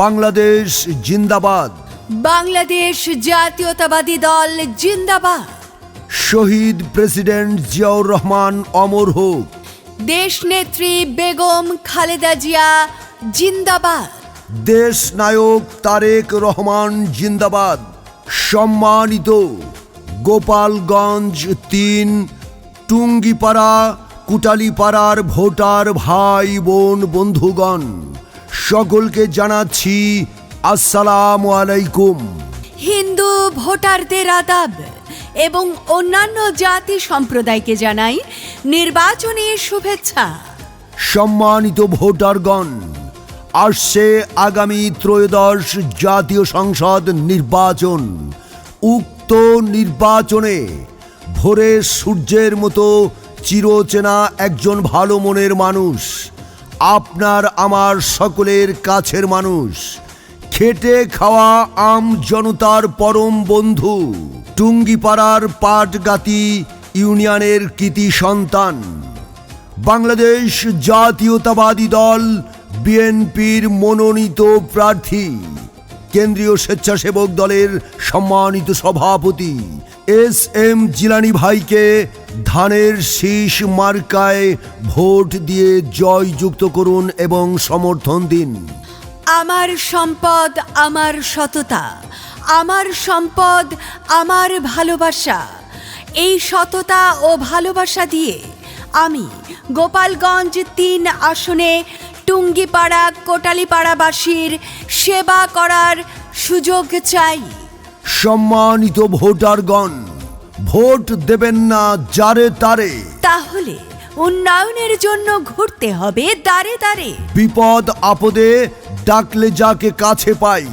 বাংলাদেশ জিন্দাবাদ। বাংলাদেশ জাতীয়তাবাদী দল জিন্দাবাদ। শহীদ প্রেসিডেন্ট জিয়াউর রহমান অমর হোক। দেশ নেত্রী বেগম খালেদা জিয়া জিন্দাবাদ। দেশ নায়ক তারেক রহমান জিন্দাবাদ। সম্মানিত গোপালগঞ্জ ৩ টুঙ্গিপাড়া কুটালীপাড়ার ভোটার ভাই বোন বন্ধুগণ, সকলকে জানাচ্ছি আসসালামু আলাইকুম। হিন্দু ভোটারদের আদাব এবং অন্যান্য জাতি সম্প্রদায়কে জানাই নির্বাচনী শুভেচ্ছা। সম্মানিত ভোটারগণ, আসছে আগামী ত্রয়োদশ জাতীয় সংসদ নির্বাচন। উক্ত নির্বাচনে ভোরে সূর্যের মতো চিরচেনা একজন ভালো মনের মানুষ, আপনার আমার সকলের কাছের মানুষ, খেটে খাওয়া আম জনতার পরম বন্ধু, টুঙ্গিপাড়ার পাটগাতি ইউনিয়নের কৃতি সন্তান, বাংলাদেশ জাতীয়তাবাদী দল বিএনপির মনোনীত প্রার্থী, কেন্দ্রীয় স্বেচ্ছাসেবক দলের সম্মানিত সভাপতি এস.এম. জিলানী ভাইকে ধানের শীষ মার্কায় ভোট দিয়ে জয়যুক্ত করুন এবং সমর্থন দিন। আমার সম্পদ আমার সততা, আমার সম্পদ আমার ভালোবাসা। এই সততা ও ভালোবাসা দিয়ে আমি গোপালগঞ্জ ৩ আসনে টুঙ্গিপাড়া কোটালীপাড়াবাসীর সেবা করার সুযোগ চাই। সম্মানিত ভোটারগণ, ভোট দেবেন না যারে তারে। তাহলে উন্নয়নের জন্য ঘুরতে হবে দাঁড়ে দাঁড়ে। বিপদ আপদে ডাকলে যাকে কাছে পাই,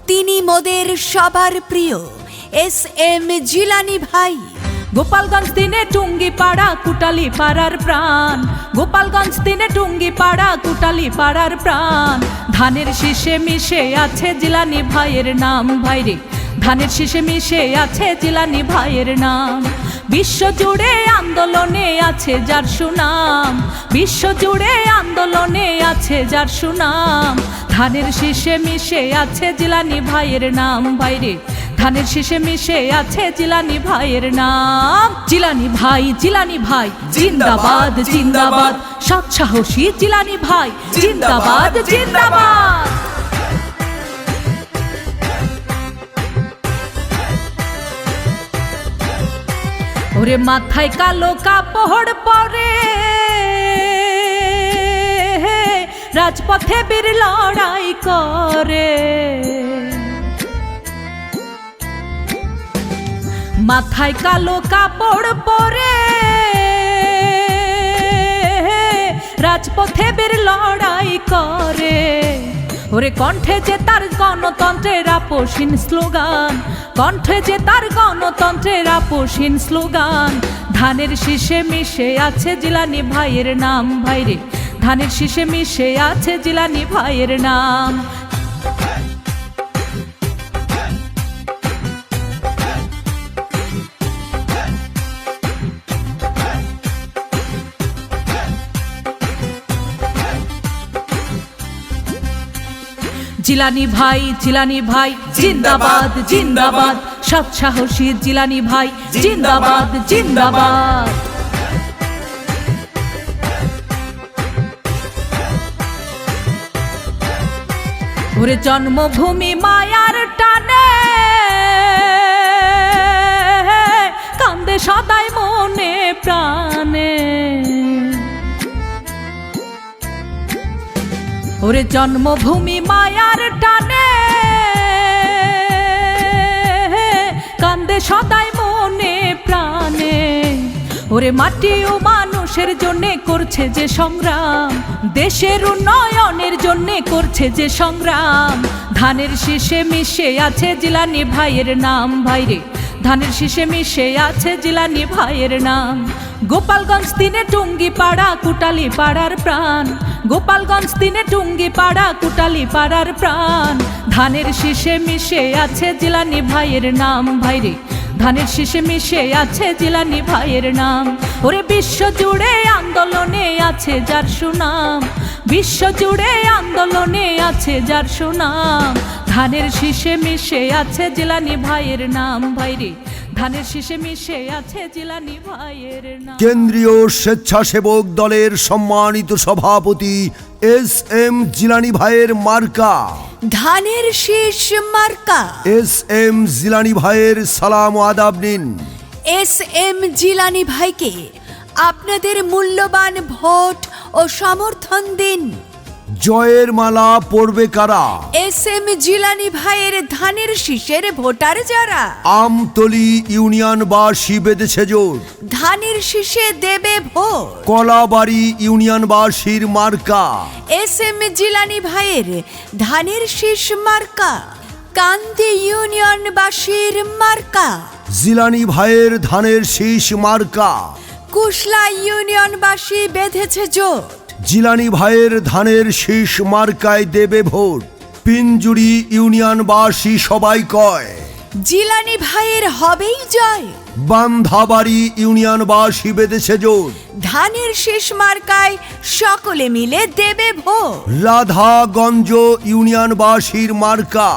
তিনি মোদের সবার প্রিয় এস.এম. জিলানী ভাই। গোপালগঞ্জ ৩ টুঙ্গিপাড়া কুটালীপাড়ার প্রাণ, গোপালগঞ্জ ৩ টুঙ্গিপাড়া কুটালীপাড়ার প্রাণ। ধানের শীষে মিশে আছে জিলানী ভাইয়ের নাম, ভাইরে ধানের শীষে মিশে আছে জিলানী ভাইয়ের নাম। বিশ্বজুড়ে আন্দোলনে আছে যার সুনাম, বিশ্বজুড়ে আন্দোলনে আছে যার সুনাম। ধানের শীষে মিশে আছে জিলানী ভাইয়ের নাম, ভাইরে ধানের শীষে মিশে আছে জিলানী ভাইয়ের নাম। জিলানী ভাই, জিলানী ভাই জিন্দাবাদ জিন্দাবাদ। সৎ সাহসী জিলানী ভাই জিন্দাবাদ জিন্দাবাদ। ওরে মাথায় কালো কাপড় পরে রাজপথে বীর লড়াই করে, মাথায় কালো কাপড় পরে রাজপথে বীর লড়াই করে। ওরে কণ্ঠে যে তার গণতন্ত্রের আপোষহীন স্লোগান, কণ্ঠে যে তার গণতন্ত্রের আপোষহীন স্লোগান। ধানের শীষে মিশে আছে জিলানী ভাইয়ের নাম, ভাইরে ধানের শীষে মিশে আছে জিলানী ভাইয়ের নাম। জিলানী ভাই, জিলানী ভাই জিন্দাবাদ জিন্দাবাদ। সৎ সাহসী জিলানী ভাই জিন্দাবাদ জিন্দাবাদ। ওরে জন্মভূমি মায়ার টানে কান্দে সদাই মনে প্রাণে। ওরে জন্মভূমি মায়ার টানে কান্দে সদাই মনে প্রাণে। ওরে মাটি ও মানুষের জন্যে করছে যে সংগ্রাম, দেশের উন্নয়নের জন্যে করছে যে সংগ্রাম। ধানের শীষে মিশে আছে জিলানী ভাইয়ের নাম, ভাইরে ধানের শীষে মিশে আছে জিলানী ভাইয়ের নাম। গোপালগঞ্জ ৩ টুঙ্গিপাড়া কুটালীপাড়ার প্রাণ, গোপালগঞ্জ ৩ টুঙ্গিপাড়া কুটালীপাড়ার প্রাণ। ধানের শীষে মিশে আছে জিলানী ভাইয়ের নাম, ভাইরে ধানের শীষে মিশে আছে জিলানি ভাইয়ের নাম। ওরে বিশ্ব জুড়ে আন্দোলনে আছে যার সুনাম, বিশ্ব জুড়ে আন্দোলনে আছে যার সুনাম। ধানের শীষে মিশে আছে জিলানি ভাইয়ের নাম। ভাইরে ধানের শীষে মিশে আছে জিলানি ভাইয়ের নাম। কেন্দ্রীয় স্বেচ্ছাসেবক দলের সম্মানিত সভাপতি এস এম জিলানি ভাইয়ের মার্কা ধানের শীষ মার্কা। এস এম জিলানি ভাইয়ের সালাম ও আদাব নিন। এস এম জিলানি ভাইকে আপনাদের মূল্যবান ভোট ও সমর্থন দিন। জয়ের মালা পড়বে কারা? এস এম জিলানি ভাইয়ের ধানের শীষের ভোটার যারা। আমতলী ইউনিয়নবাসী বেঁধেছে জোর, ধানের শীষে দেবে ভোট। কলাবাড়ি ইউনিয়নবাসীর মার্কা এস এম জিলানি ভাইয়ের ধানের শীষ মার্কা। কান্দি ইউনিয়নবাসীর মার্কা। জিলানি ভাইয়ের ধানের শীষ মার্কা। কুশলা ইউনিয়নবাসী বেঁধেছে জোট। জিলানি ভাইয়ের ধানের শীষ মার্কায় দেবে ভোট। পিঞ্জুরি ইউনিয়নবাসী সবাই কয় জিলানি ভাইয়ের হবেই জয়। বান্ধাবাড়ি ইউনিয়নবাসী বেঁধেছে জোর, ধানের শীষ মার্কায় সকলে মিলে দেবে ভোট। রাধাগঞ্জ ইউনিয়নবাসীর মার্কা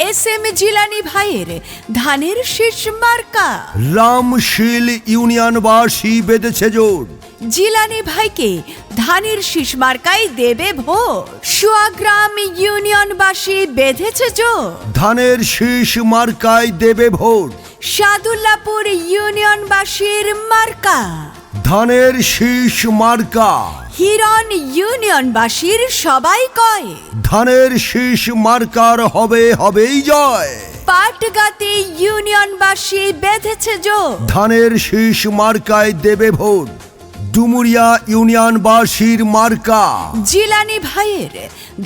এস এম জিলানি ভাইয়ের ধানের শীষ মার্কা। রামশীল ইউনিয়নবাসী বেঁধেছে জোর, জিলানি ভাইকে ধানের শীষ মার্কায় দেবে ভোট। সোয়াগ্রাম ইউনিয়নবাসী বেঁধেছে জোট। ধানের শীষ মার্কায় দেবে ভোট। সাদুল্লাপুর ইউনিয়নবাসীর মার্কা। ধানের শীষ মার্কা। হিরন ইউনিয়নবাসীর সবাই কয় ধানের শীষ মার্কার হবেই জয়। পাটগাতি ইউনিয়নবাসী বেঁধেছে জোট। ধানের শীষ মার্কায় দেবে ভোট। ডুমুরিয়া ইউনিয়নবাসীর মার্কা জিলানি ভাইয়ের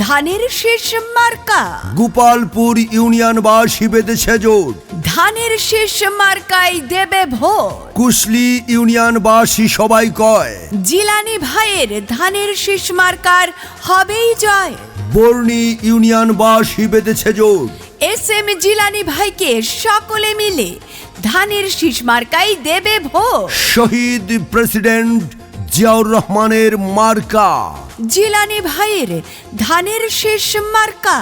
ধানের শীষ মার্কা। গোপালপুর ইউনিয়নবাসী বেঁধেছে জোট। ধানের শীষ মার্কায় দেবে ভোট। কুশলি ইউনিয়নবাসী সবাই কয় জিলানি ভাইয়ের ধানের শীষ মার্কার হবেই জয়। বর্ণি ইউনিয়নবাসী বেঁধেছে জোট। এস এম জিলানি ভাইকে সকলে মিলে ধানের শীষ মার্কায় দেবে ভোট। শহীদ প্রেসিডেন্ট জিয়াউর রহমানের মার্কা জিলানি ভাইয়ের ধানের শীষ মার্কা।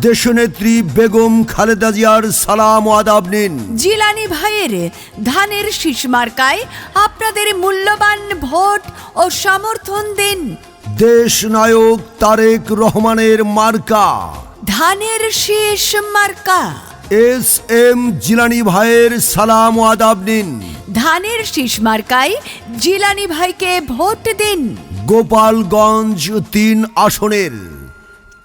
দেশনেত্রী বেগম খালেদা জিয়ার সালাম ও আদাব নিন। জিলানি ভাইয়ের ধানের শীষ মার্কায় আপনাদের মূল্যবান ভোট ও সমর্থন দিন। দেশ নায়ক তারেক রহমানের মার্কা ধানের শীষ মার্কা। এস এম জিলানি ভাইয়ের সালাম ও আদাব নিন। ধানের শীষ মার্কায় জিলানি ভাইকে ভোট দিন। গোপালগঞ্জ 3 আসনের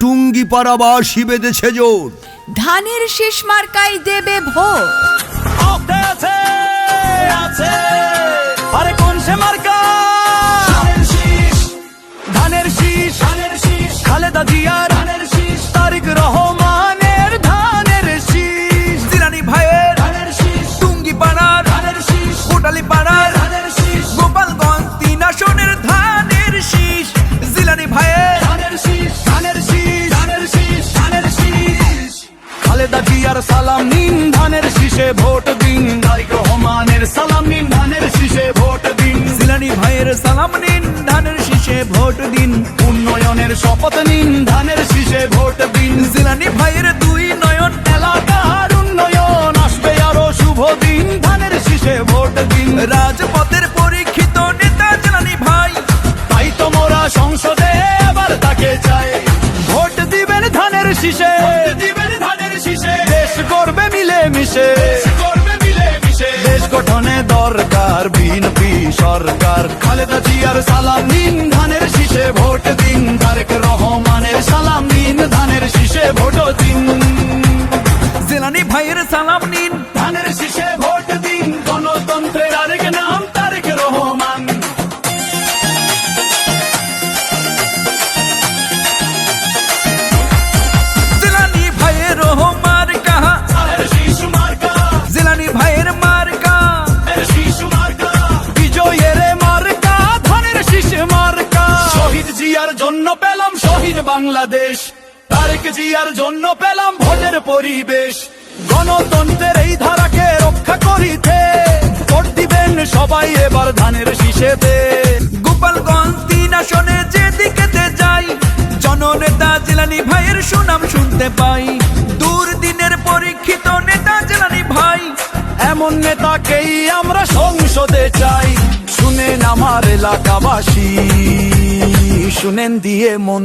টুঙ্গিপাড়াবাসী বেঁধেছে জোট। ধানের শীষ মার্কায় দেবে ভোট। আরে কোন সে মার্কা? ধানের শীষ, খালেদা জিয়ার ধানের শীষ, তারেক রহমানের ধানের শীষ, জিলানি ভাইয়ের ধানের শীষ, টুঙ্গিপাড়ার ধানের শীষ, কোটালীপাড়ার ধানের শীষ, গোপালগঞ্জ 3 আসনের ধানের শীষ, জিলানি ভাইয়ের ধানের শীষ, ধানের শীষ, ধানের শীষ, ধানের শীষ। খালেদা জিয়ার সালাম নিন, ধানের শীষে ভোট দিন। তারেক রহমানের সালাম নিন, ধানের শীষে ভোট দিন। জিলানি ভাইয়ের সালাম নিন, ধানের শীষে ভোট দিন। উন্নয়নের শপথ নিন, ধানের শীষে ভোট দিন। জিলানি ভাইয়ের 2 নয়ন, এলাকার উন্নয়ন আসবে আরো শুভ দিন। ধানের শীষে ভোট দিন। রাজপথের পরীক্ষিত নেতা জিলানি ভাই, তাই তো মোরা সংসদে এবার তাকে চাই। ভোট দিবেন ধানের শীষে, দিবেন ধানের শীষে। দেশ করবে মিলে মিশে, দেশ গঠনে দরকার বিএনপি সরকার। খালেদা জিয়ার সালাম নিন, ধানের শীষে ভোট দিন। তারেক রহমানের সালাম নিন, ধানের শীষে ভোট দিন। জিলানি ভাইয়ের সালাম নিন, ধানের শীষে ভোট দিন। গণতন্ত্রের আরেক নাম তারেক রহমান। জিলানি ভাইয়ের মার্কা, জিলানি ভাইয়ের মার্কা, বিজয়ের মার্কা, ধানের শীষ মার্কা। শহীদ জিয়ার জন্য পেলাম শহীদ বাংলাদেশ, তারেক জিয়ার জন্য পেলাম ভোটের পরিবেশ। গণতন্ত্রের এই ধারাকে রক্ষা করিতে ভোট দিবেন সবাই এবার ধানের শীষেতে। গোপালগঞ্জ 3 আসনে যেদিকেতে যাই, জননেতা জিলানী ভাইয়ের সুনাম শুনতে পাই। দুর্দিনের পরীক্ষিত নেতা জিলানী ভাই, এমন নেতাকেই আমরা সংসদে চাই। শুনেন আমার এলাকাবাসী, শুনেন দিয়ে মন,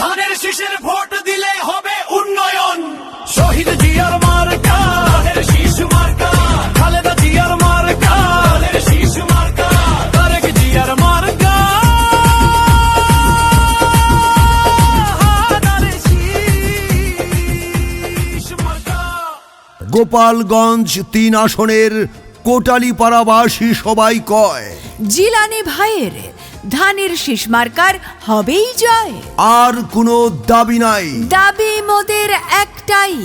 ধানের শীষের ভোট দিলে হবে উন্নয়ন। শহীদ জিয়ার মার্কা ধানের শীষ মার্কা, খালেদা জিয়ার মার্কা ধানের শীষ মার্কা, তারেক জিয়ার মার্কা ধানের শীষ মার্কা। গোপালগঞ্জ 3 আসনের কোটালীপাড়াবাসী সবাই কয়, জিলানী ভাইয়ের ধানের শীষ মার্কার হবেই জয়। আর কোনো দাবি নাই। দাবি মোদের একটাই,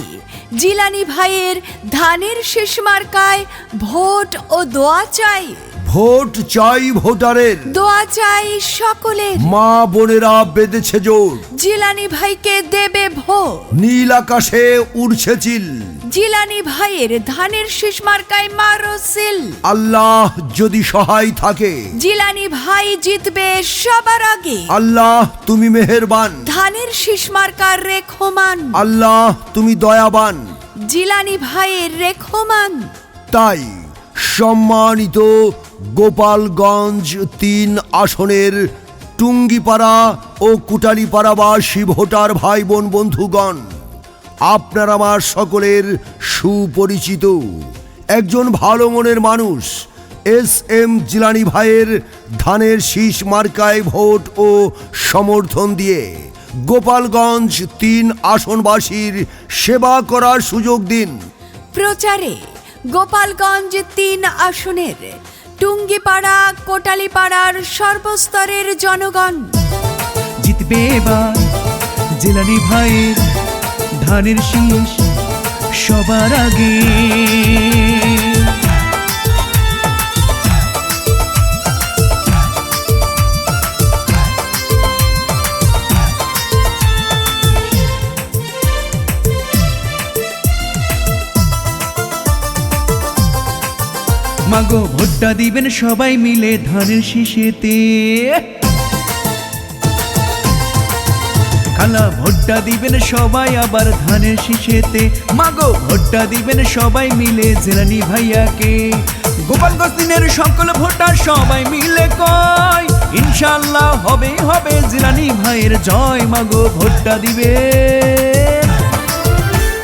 জিলানী ভাইয়ের ধানের শীষ মার্কায় ভোট ও দোয়া চাই। ভোট চাই ভোটারের, দোয়া চাই সকলের। মা বোনেরা বেঁধেছে জোর, জিলানী ভাইকে দেবে ভোট। নীল আকাশে উড়ছে চিল, জিলানী ভাইয়ের ধানের শীষ মার্কায় মারো সিল। আল্লাহ যদি সহায় থাকে, জিলানী ভাই জিতবে সবার আগে। আল্লাহ তুমি মেহেরবান, ধানের শীষ মার্কার রেখমান। আল্লাহ তুমি দয়াবান। জিলানী ভাইয়ের রেখমান। তাই সম্মানিত গোপালগঞ্জ 3 আসনের টুঙ্গিপাড়া ও কুটালীপাড়াবাসী ভোটার ভাই বোন বন্ধুগণ, আপনার আমার সকলের সুপরিচিত একজন ভালো মনের মানুষ এস.এম. জিলানী ভাইয়ের ধানের শীষ মার্কায় ভোট ও সমর্থন দিয়ে গোপালগঞ্জ 3 আসনবাসীর সেবা করার সুযোগ দিন। প্রচারে গোপালগঞ্জ 3 আসনের টুঙ্গিপাড়া কোটালীপাড়ার সর্বস্তরের জনগণ। জিতবে এবার জিলানী ভাইয়ের ধানের শীষ সবার আগে। মাগো ভোটটা দিবেন সবাই মিলে ধানের শীষেতে। খালা ভোটটা দিবেন সবাই আবার ধানের শীষেতে। মাগো ভোটটা দিবেন সবাই মিলে জিলানী ভাইয়াকে। গোপালগঞ্জ 3-এর সকল ভোটার সবাই মিলে কয়, ইনশাআল্লাহ হবে হবে জিলানী ভাইয়ের জয়। মাগো ভোটটা দিবেন,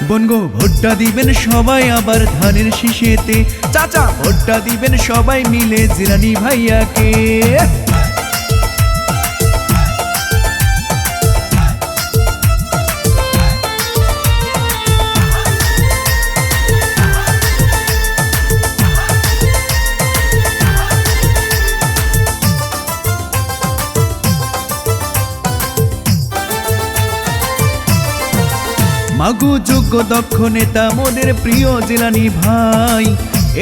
বনগো ভোটটা দিবেন সবাই আবার ধানের শীষেতে। চাচা ভোটটা দিবেন সবাই মিলে জিলানী ভাইয়াকে। মাগো যোগ্য দক্ষ নেতা মোদের প্রিয় জিলানী ভাই,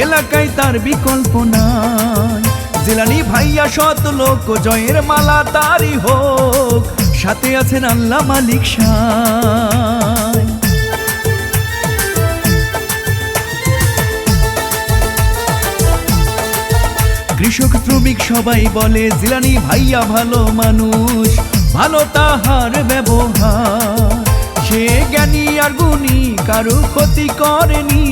এলাকায় তার বিকল্প নাই। জিলানী ভাইয়া শত লোক জয়ের মালা তারই হোক, সাথে আছেন আল্লাহ মালিক সাই। কৃষক শ্রমিক সবাই বলে জিলানী ভাইয়া ভালো মানুষ, ভালো তাহার ব্যবহার। সে জ্ঞানী আর গুণী, কারো ক্ষতি করেনি,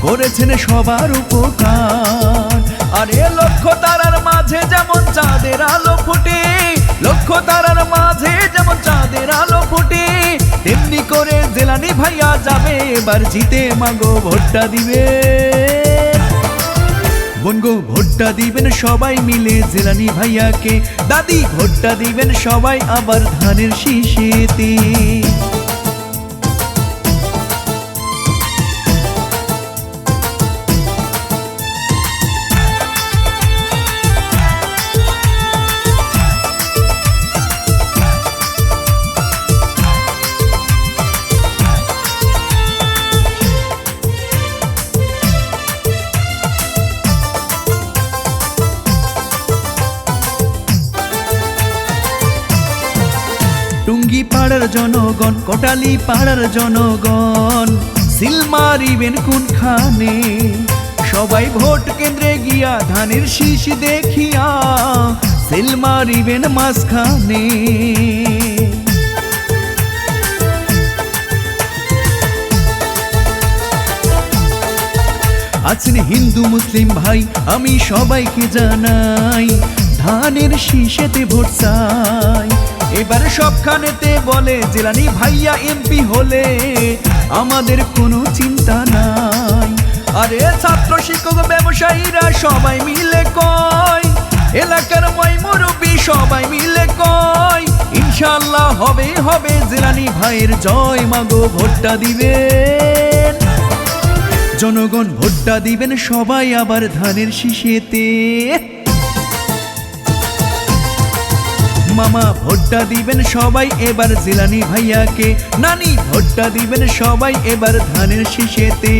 করেছেন সবার উপকার। আরে লক্ষ্য তারার মাঝে যেমন চাঁদের আলো ফোটে, লক্ষ্য তারার মাঝে যেমন চাঁদের আলো ফোটে, তেমনি করে জিলানী ভাইয়া যাবে এবার জিতে। মাগো ভোটটা দিবে, বনগো ভোটটা দিবেন সবাই মিলে জিলানী ভাইয়াকে। দাদি ভোটটা দিবেন সবাই আবার ধানের শীষেতে। টুঙ্গি পাড়ার জনগণ, কোটালী পাড়ার জনগণ, সিল মারিবেন কোনখানে সবাই ভোট কেন্দ্রে গিয়া ধানের শীষ দেখিয়া সিল মারিবেন মাঝখানে আছেন হিন্দু মুসলিম ভাই আমি সবাইকে জানাই ধানের শীষেতে ভোট চাই এবার সবখানেতে বলে জিলানী ভাইয়া এমপি হলে আমাদের কোনো চিন্তা নাই আরে ছাত্র শিক্ষক ব্যবসায়ীরা সবাই মিলে কয় এলাকার মই মুরব্বী সবাই মিলে কয় ইনশাআল্লাহ হবে হবে জিলানী ভাইয়ের জয় মাগো ভোটটা দিবেন জনগণ ভোটটা দিবেন সবাই আবার ধানের শীষেতে মামা ভোটটা দিবেন সবাই এবার জিলানী ভাইয়াকে নানি ভোটটা দিবেন সবাই এবার ধানের শীষেতে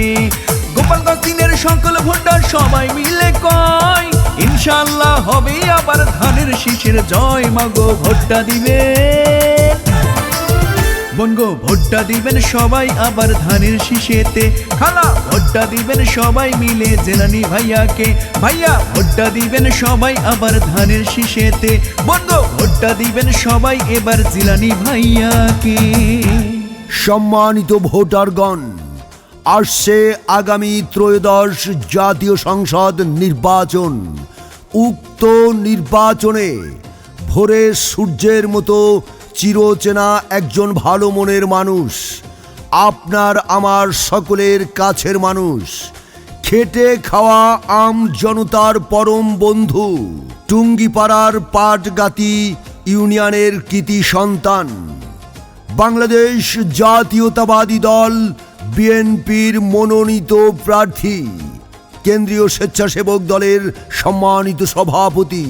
গোপালগঞ্জ দিনের সকল ভোটার সবাই মিলে কয় ইনশাআল্লাহ হবে আবার ধানের শীষের জয় মাগো ভোটটা দিবেন বনগো ভোটটা দিবেন সবাই আবার ধানের শীষেতে খালা ভোটটা দিবেন সবাই মিলে জিলানী ভাইয়াকে ভাইয়া ভোটটা দিবেন সবাই আবার ধানের শীষেতে বনগো ভোটটা দিবেন সবাই এবার জিলানী ভাইয়াকে সম্মানিত ভোটারগণ, আসছে আগামী ত্রয়োদশ জাতীয় সংসদ নির্বাচন। উক্ত নির্বাচনে ভোরে সূর্যের মতো চিরচেনা একজন ভালো মনের মানুষ, আপনার আমার সকলের কাছের মানুষ, খেটে খাওয়া আম জনতার পরম বন্ধু, টুঙ্গিপাড়ার পাটগাতি ইউনিয়নের কৃতি সন্তান, বাংলাদেশ জাতীয়তাবাদী দল বিএনপির মনোনীত প্রার্থী, কেন্দ্রীয় স্বেচ্ছাসেবক দলের সম্মানিত সভাপতি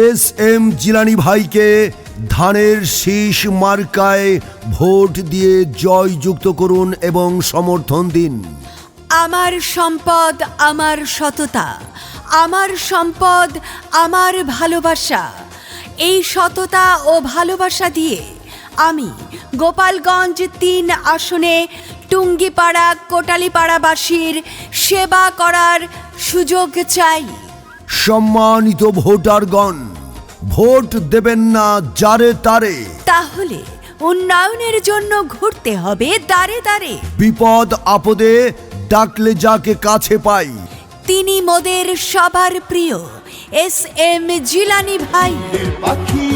এস.এম. জিলানী ভাইকে ধানের শীষ মার্কায় ভোট দিয়ে জয়যুক্ত করুন এবং সমর্থন দিন। আমার সম্পদ আমার সততা, আমার সম্পদ আমার ভালোবাসা। এই সততা ও ভালোবাসা দিয়ে আমি গোপালগঞ্জ ৩ আসনে টুঙ্গিপাড়া কোটালীপাড়াবাসীর সেবা করার সুযোগ চাই। সম্মানিত ভোটারগণ, ভোট দেবেন না যারে তারে, তাহলে উন্নয়নের জন্য ঘুরতে হবে দাঁড়ে দাঁড়ে। বিপদ আপদে ডাকলে যাকে কাছে পাই, তিনি মোদের সবার প্রিয় এস.এম. জিলানী ভাই। পাখি